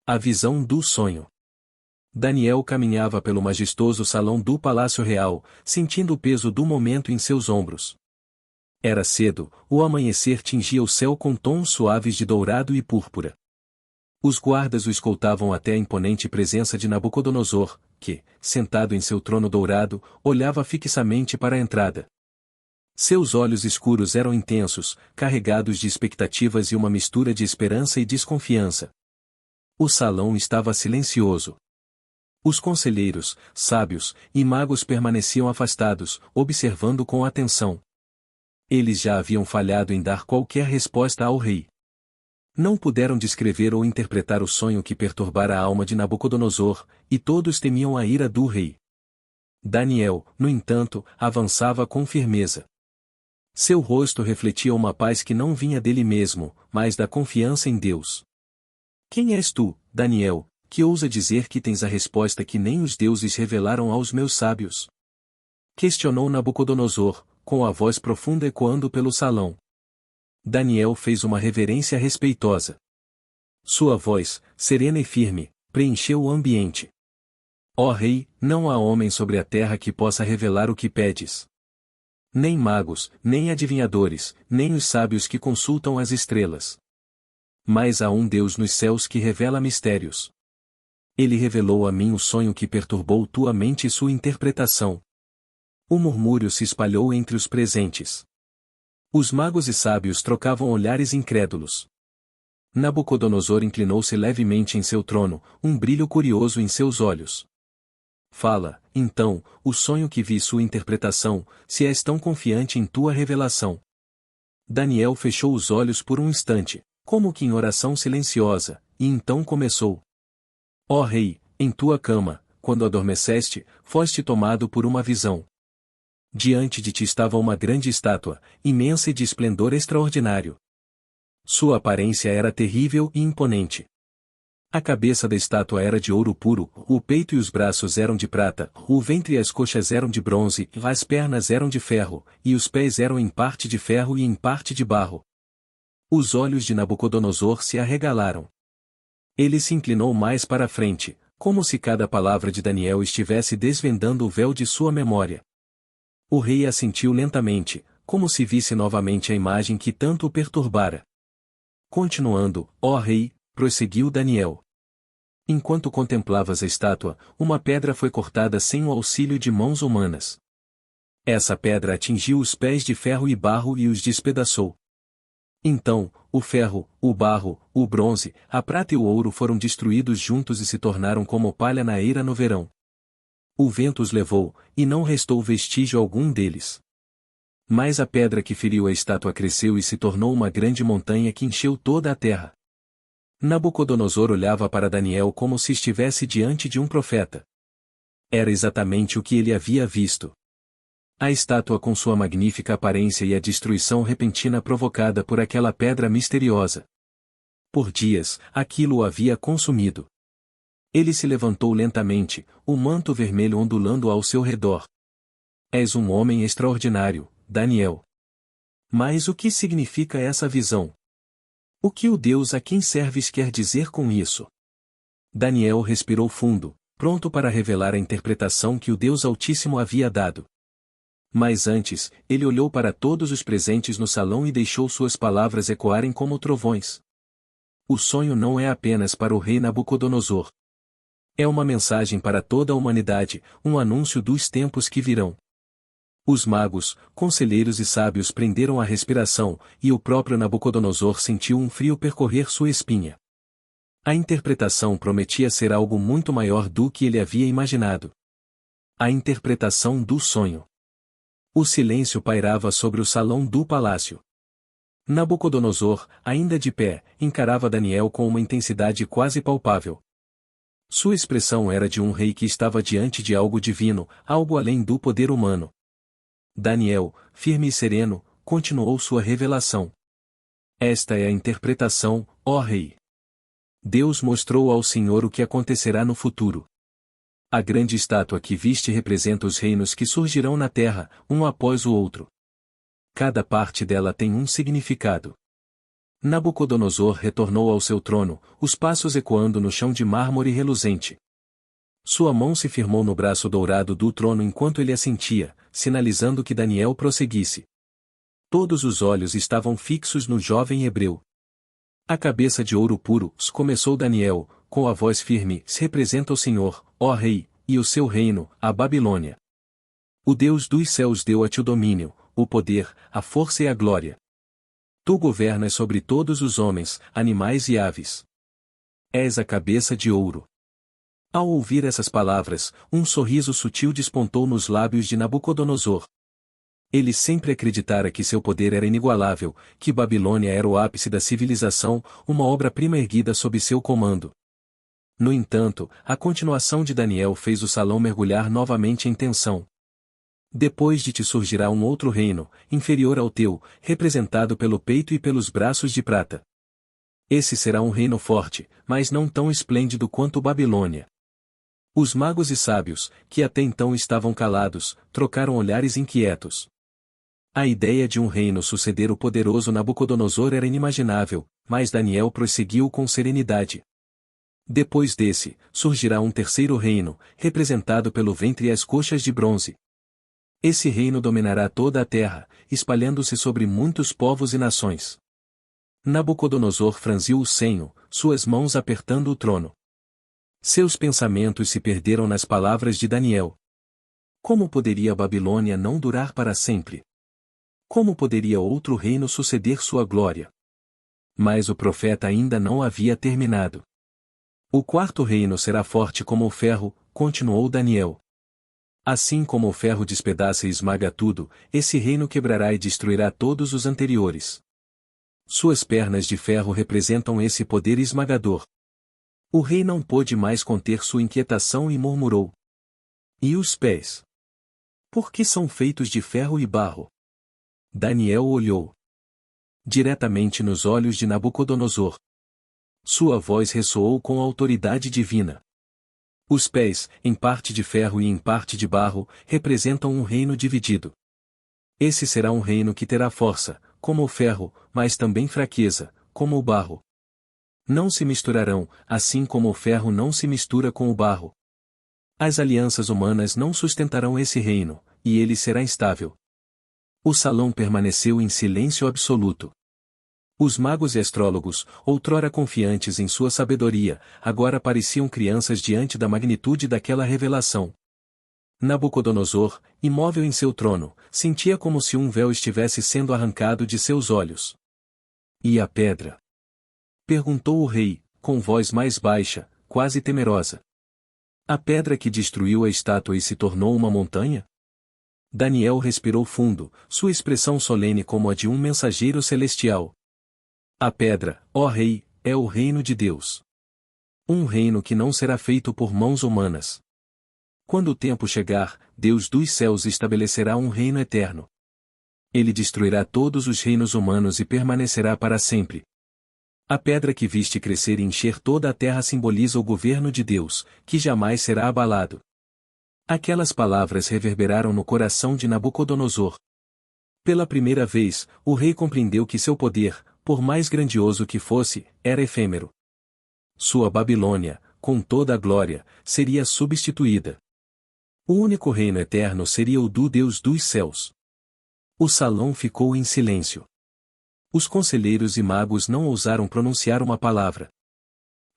A visão do sonho. Daniel caminhava pelo majestoso salão do Palácio Real, sentindo o peso do momento em seus ombros. Era cedo, o amanhecer tingia o céu com tons suaves de dourado e púrpura. Os guardas o escoltavam até a imponente presença de Nabucodonosor, que, sentado em seu trono dourado, olhava fixamente para a entrada. Seus olhos escuros eram intensos, carregados de expectativas e uma mistura de esperança e desconfiança. O salão estava silencioso. Os conselheiros, sábios e magos permaneciam afastados, observando com atenção. Eles já haviam falhado em dar qualquer resposta ao rei. Não puderam descrever ou interpretar o sonho que perturbara a alma de Nabucodonosor, e todos temiam a ira do rei. Daniel, no entanto, avançava com firmeza. Seu rosto refletia uma paz que não vinha dele mesmo, mas da confiança em Deus. Quem és tu, Daniel, que ousa dizer que tens a resposta que nem os deuses revelaram aos meus sábios? Questionou Nabucodonosor, com a voz profunda ecoando pelo salão. Daniel fez uma reverência respeitosa. Sua voz, serena e firme, preencheu o ambiente. Ó rei, não há homem sobre a terra que possa revelar o que pedes. Nem magos, nem adivinhadores, nem os sábios que consultam as estrelas. Mas há um Deus nos céus que revela mistérios. Ele revelou a mim o sonho que perturbou tua mente e sua interpretação. O murmúrio se espalhou entre os presentes. Os magos e sábios trocavam olhares incrédulos. Nabucodonosor inclinou-se levemente em seu trono, um brilho curioso em seus olhos. Fala, então, o sonho que vi e sua interpretação, se és tão confiante em tua revelação. Daniel fechou os olhos por um instante, como que em oração silenciosa, e então começou. Ó rei, em tua cama, quando adormeceste, foste tomado por uma visão. Diante de ti estava uma grande estátua, imensa e de esplendor extraordinário. Sua aparência era terrível e imponente. A cabeça da estátua era de ouro puro, o peito e os braços eram de prata, o ventre e as coxas eram de bronze, as pernas eram de ferro, e os pés eram em parte de ferro e em parte de barro. Os olhos de Nabucodonosor se arregalaram. Ele se inclinou mais para a frente, como se cada palavra de Daniel estivesse desvendando o véu de sua memória. O rei assentiu lentamente, como se visse novamente a imagem que tanto o perturbara. Continuando, ó rei, prosseguiu Daniel. Enquanto contemplavas a estátua, uma pedra foi cortada sem o auxílio de mãos humanas. Essa pedra atingiu os pés de ferro e barro e os despedaçou. Então, o ferro, o barro, o bronze, a prata e o ouro foram destruídos juntos e se tornaram como palha na eira no verão. O vento os levou, e não restou vestígio algum deles. Mas a pedra que feriu a estátua cresceu e se tornou uma grande montanha que encheu toda a terra. Nabucodonosor olhava para Daniel como se estivesse diante de um profeta. Era exatamente o que ele havia visto. A estátua com sua magnífica aparência e a destruição repentina provocada por aquela pedra misteriosa. Por dias, aquilo o havia consumido. Ele se levantou lentamente, o manto vermelho ondulando ao seu redor. És um homem extraordinário, Daniel. Mas o que significa essa visão? O que o Deus a quem serves quer dizer com isso? Daniel respirou fundo, pronto para revelar a interpretação que o Deus Altíssimo havia dado. Mas antes, ele olhou para todos os presentes no salão e deixou suas palavras ecoarem como trovões. O sonho não é apenas para o rei Nabucodonosor. É uma mensagem para toda a humanidade, um anúncio dos tempos que virão. Os magos, conselheiros e sábios prenderam a respiração, e o próprio Nabucodonosor sentiu um frio percorrer sua espinha. A interpretação prometia ser algo muito maior do que ele havia imaginado. A interpretação do sonho. O silêncio pairava sobre o salão do palácio. Nabucodonosor, ainda de pé, encarava Daniel com uma intensidade quase palpável. Sua expressão era de um rei que estava diante de algo divino, algo além do poder humano. Daniel, firme e sereno, continuou sua revelação. Esta é a interpretação, ó rei. Deus mostrou ao Senhor o que acontecerá no futuro. A grande estátua que viste representa os reinos que surgirão na terra, um após o outro. Cada parte dela tem um significado. Nabucodonosor retornou ao seu trono, os passos ecoando no chão de mármore reluzente. Sua mão se firmou no braço dourado do trono enquanto ele assentia, sinalizando que Daniel prosseguisse. Todos os olhos estavam fixos no jovem hebreu. A cabeça de ouro puro, começou Daniel, com a voz firme, se representa o Senhor, ó Rei, e o seu reino, a Babilônia. O Deus dos céus deu a ti o domínio, o poder, a força e a glória. Tu governas sobre todos os homens, animais e aves. És a cabeça de ouro. Ao ouvir essas palavras, um sorriso sutil despontou nos lábios de Nabucodonosor. Ele sempre acreditara que seu poder era inigualável, que Babilônia era o ápice da civilização, uma obra-prima erguida sob seu comando. No entanto, a continuação de Daniel fez o salão mergulhar novamente em tensão. Depois de ti surgirá um outro reino, inferior ao teu, representado pelo peito e pelos braços de prata. Esse será um reino forte, mas não tão esplêndido quanto Babilônia. Os magos e sábios, que até então estavam calados, trocaram olhares inquietos. A ideia de um reino suceder o poderoso Nabucodonosor era inimaginável, mas Daniel prosseguiu com serenidade. Depois desse, surgirá um terceiro reino, representado pelo ventre e as coxas de bronze. Esse reino dominará toda a terra, espalhando-se sobre muitos povos e nações. Nabucodonosor franziu o senho, suas mãos apertando o trono. Seus pensamentos se perderam nas palavras de Daniel. Como poderia a Babilônia não durar para sempre? Como poderia outro reino suceder sua glória? Mas o profeta ainda não havia terminado. O quarto reino será forte como o ferro, continuou Daniel. Assim como o ferro despedaça e esmaga tudo, esse reino quebrará e destruirá todos os anteriores. Suas pernas de ferro representam esse poder esmagador. O rei não pôde mais conter sua inquietação e murmurou. E os pés? Por que são feitos de ferro e barro? Daniel olhou diretamente nos olhos de Nabucodonosor. Sua voz ressoou com a autoridade divina. Os pés, em parte de ferro e em parte de barro, representam um reino dividido. Esse será um reino que terá força, como o ferro, mas também fraqueza, como o barro. Não se misturarão, assim como o ferro não se mistura com o barro. As alianças humanas não sustentarão esse reino, e ele será instável. O salão permaneceu em silêncio absoluto. Os magos e astrólogos, outrora confiantes em sua sabedoria, agora pareciam crianças diante da magnitude daquela revelação. Nabucodonosor, imóvel em seu trono, sentia como se um véu estivesse sendo arrancado de seus olhos. E a pedra? Perguntou o rei, com voz mais baixa, quase temerosa. A pedra que destruiu a estátua e se tornou uma montanha? Daniel respirou fundo, sua expressão solene como a de um mensageiro celestial. A pedra, ó rei, é o reino de Deus. Um reino que não será feito por mãos humanas. Quando o tempo chegar, Deus dos céus estabelecerá um reino eterno. Ele destruirá todos os reinos humanos e permanecerá para sempre. A pedra que viste crescer e encher toda a terra simboliza o governo de Deus, que jamais será abalado. Aquelas palavras reverberaram no coração de Nabucodonosor. Pela primeira vez, o rei compreendeu que seu poder, por mais grandioso que fosse, era efêmero. Sua Babilônia, com toda a glória, seria substituída. O único reino eterno seria o do Deus dos céus. O salão ficou em silêncio. Os conselheiros e magos não ousaram pronunciar uma palavra.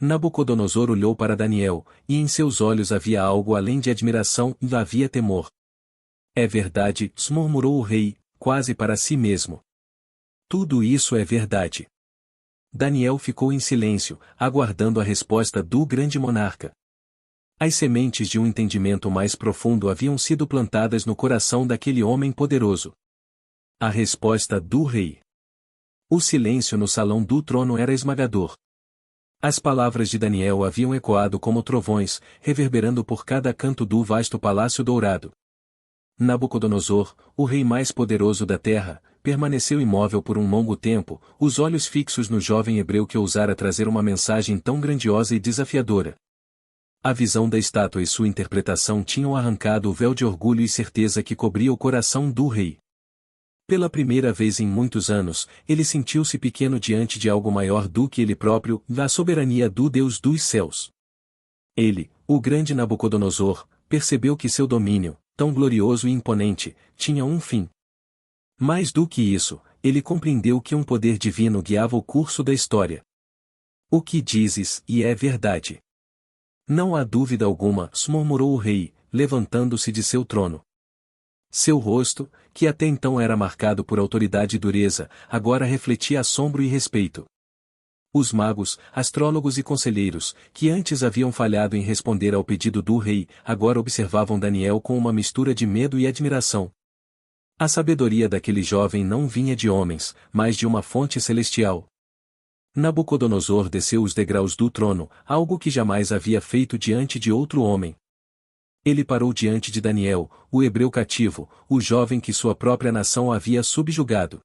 Nabucodonosor olhou para Daniel, e em seus olhos havia algo além de admiração e havia temor. É verdade, murmurou o rei, quase para si mesmo. Tudo isso é verdade. Daniel ficou em silêncio, aguardando a resposta do grande monarca. As sementes de um entendimento mais profundo haviam sido plantadas no coração daquele homem poderoso. A resposta do rei. O silêncio no salão do trono era esmagador. As palavras de Daniel haviam ecoado como trovões, reverberando por cada canto do vasto palácio dourado. Nabucodonosor, o rei mais poderoso da terra, permaneceu imóvel por um longo tempo, os olhos fixos no jovem hebreu que ousara trazer uma mensagem tão grandiosa e desafiadora. A visão da estátua e sua interpretação tinham arrancado o véu de orgulho e certeza que cobria o coração do rei. Pela primeira vez em muitos anos, ele sentiu-se pequeno diante de algo maior do que ele próprio, da soberania do Deus dos céus. Ele, o grande Nabucodonosor, percebeu que seu domínio, tão glorioso e imponente, tinha um fim. Mais do que isso, ele compreendeu que um poder divino guiava o curso da história. O que dizes, e é verdade. Não há dúvida alguma, murmurou o rei, levantando-se de seu trono. Seu rosto, que até então era marcado por autoridade e dureza, agora refletia assombro e respeito. Os magos, astrólogos e conselheiros, que antes haviam falhado em responder ao pedido do rei, agora observavam Daniel com uma mistura de medo e admiração. A sabedoria daquele jovem não vinha de homens, mas de uma fonte celestial. Nabucodonosor desceu os degraus do trono, algo que jamais havia feito diante de outro homem. Ele parou diante de Daniel, o hebreu cativo, o jovem que sua própria nação havia subjugado.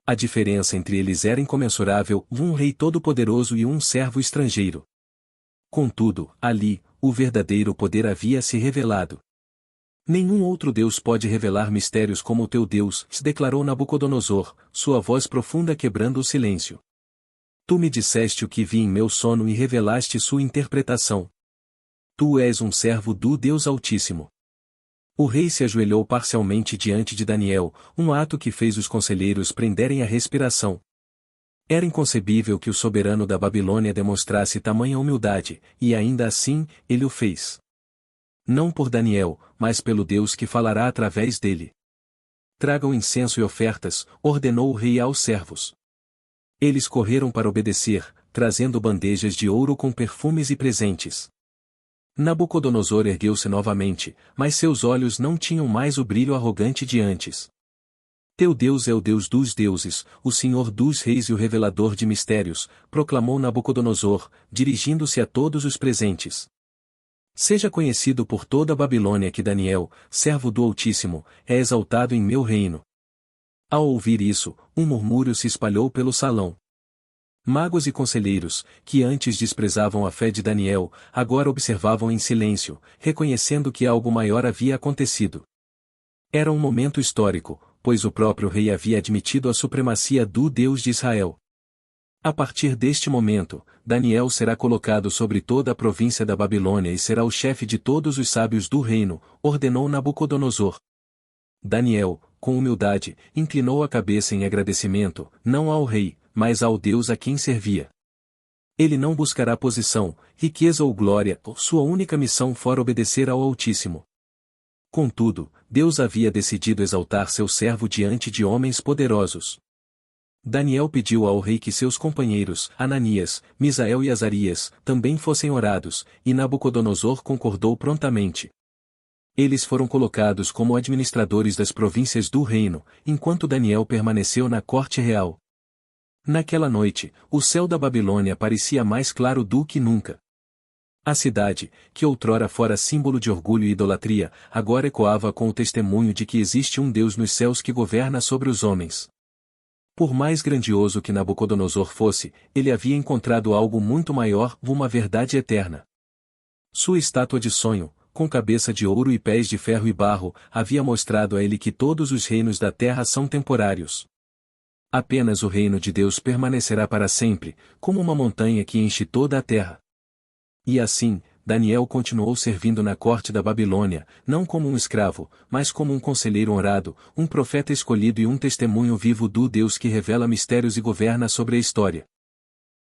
A diferença entre eles era incomensurável, um rei todo-poderoso e um servo estrangeiro. Contudo, ali, o verdadeiro poder havia se revelado. Nenhum outro Deus pode revelar mistérios como o teu Deus, declarou Nabucodonosor, sua voz profunda quebrando o silêncio. Tu me disseste o que vi em meu sono e revelaste sua interpretação. Tu és um servo do Deus Altíssimo. O rei se ajoelhou parcialmente diante de Daniel, um ato que fez os conselheiros prenderem a respiração. Era inconcebível que o soberano da Babilônia demonstrasse tamanha humildade, e ainda assim, ele o fez. Não por Daniel, mas pelo Deus que falará através dele. Tragam incenso e ofertas, ordenou o rei aos servos. Eles correram para obedecer, trazendo bandejas de ouro com perfumes e presentes. Nabucodonosor ergueu-se novamente, mas seus olhos não tinham mais o brilho arrogante de antes. Teu Deus é o Deus dos deuses, o Senhor dos reis e o revelador de mistérios, proclamou Nabucodonosor, dirigindo-se a todos os presentes. Seja conhecido por toda a Babilônia que Daniel, servo do Altíssimo, é exaltado em meu reino. Ao ouvir isso, um murmúrio se espalhou pelo salão. Magos e conselheiros, que antes desprezavam a fé de Daniel, agora observavam em silêncio, reconhecendo que algo maior havia acontecido. Era um momento histórico, pois o próprio rei havia admitido a supremacia do Deus de Israel. A partir deste momento, Daniel será colocado sobre toda a província da Babilônia e será o chefe de todos os sábios do reino, ordenou Nabucodonosor. Daniel, com humildade, inclinou a cabeça em agradecimento, não ao rei, mas ao Deus a quem servia. Ele não buscará posição, riqueza ou glória, sua única missão fora obedecer ao Altíssimo. Contudo, Deus havia decidido exaltar seu servo diante de homens poderosos. Daniel pediu ao rei que seus companheiros, Ananias, Misael e Azarias, também fossem orados, e Nabucodonosor concordou prontamente. Eles foram colocados como administradores das províncias do reino, enquanto Daniel permaneceu na corte real. Naquela noite, o céu da Babilônia parecia mais claro do que nunca. A cidade, que outrora fora símbolo de orgulho e idolatria, agora ecoava com o testemunho de que existe um Deus nos céus que governa sobre os homens. Por mais grandioso que Nabucodonosor fosse, ele havia encontrado algo muito maior, uma verdade eterna. Sua estátua de sonho, com cabeça de ouro e pés de ferro e barro, havia mostrado a ele que todos os reinos da terra são temporários. Apenas o reino de Deus permanecerá para sempre, como uma montanha que enche toda a terra. E assim, Daniel continuou servindo na corte da Babilônia, não como um escravo, mas como um conselheiro honrado, um profeta escolhido e um testemunho vivo do Deus que revela mistérios e governa sobre a história.